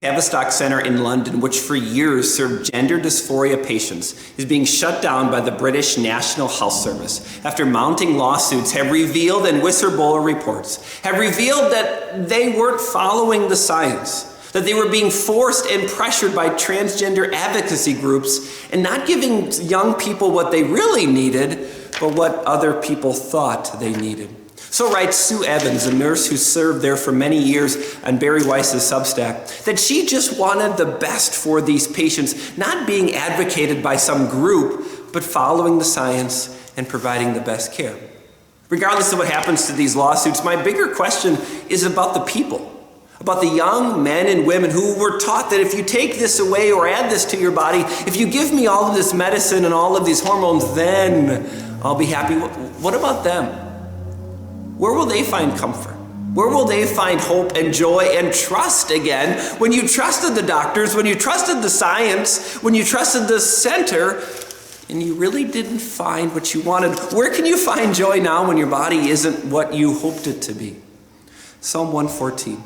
Tavistock Centre in London, which for years served gender dysphoria patients, is being shut down by the British National Health Service after mounting lawsuits have revealed, and whistleblower reports have revealed, that they weren't following the science, that they were being forced and pressured by transgender advocacy groups and not giving young people what they really needed, but what other people thought they needed. So writes Sue Evans, a nurse who served there for many years on Barry Weiss's Substack, that she just wanted the best for these patients, not being advocated by some group, but following the science and providing the best care. Regardless of what happens to these lawsuits, my bigger question is about the people, about the young men and women who were taught that if you take this away or add this to your body, if you give me all of this medicine and all of these hormones, then I'll be happy. What about them? Where will they find comfort? Where will they find hope and joy and trust again when you trusted the doctors, when you trusted the science, when you trusted the center, and you really didn't find what you wanted? Where can you find joy now when your body isn't what you hoped it to be? Psalm 114.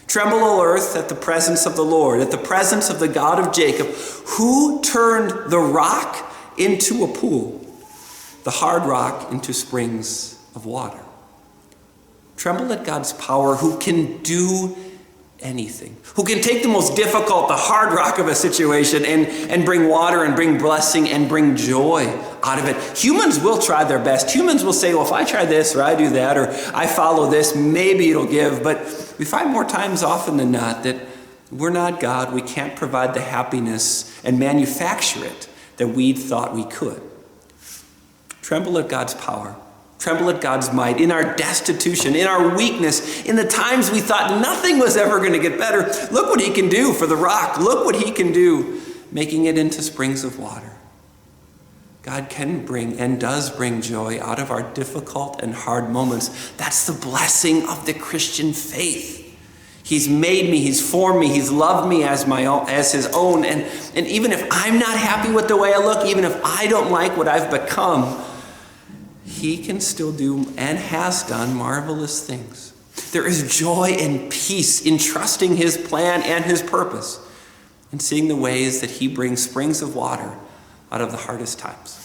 Tremble, O earth, at the presence of the Lord, at the presence of the God of Jacob, who turned the rock into a pool, the hard rock into springs of water. Tremble at God's power, who can do anything, who can take the most difficult, the hard rock of a situation and bring water and bring blessing and bring joy out of it. Humans will try their best. Humans will say, well, if I try this or I do that or I follow this, maybe it'll give. But we find more times often than not that we're not God. We can't provide the happiness and manufacture it that we thought we could. Tremble at God's power. Tremble at God's might, in our destitution, in our weakness, in the times we thought nothing was ever going to get better. Look what he can do for the rock. Look what he can do, making it into springs of water. God can bring and does bring joy out of our difficult and hard moments. That's the blessing of the Christian faith. He's made me, he's formed me, he's loved me as my own, as his own. And even if I'm not happy with the way I look, even if I don't like what I've become, he can still do and has done marvelous things. There is joy and peace in trusting his plan and his purpose, and seeing the ways that he brings springs of water out of the hardest times.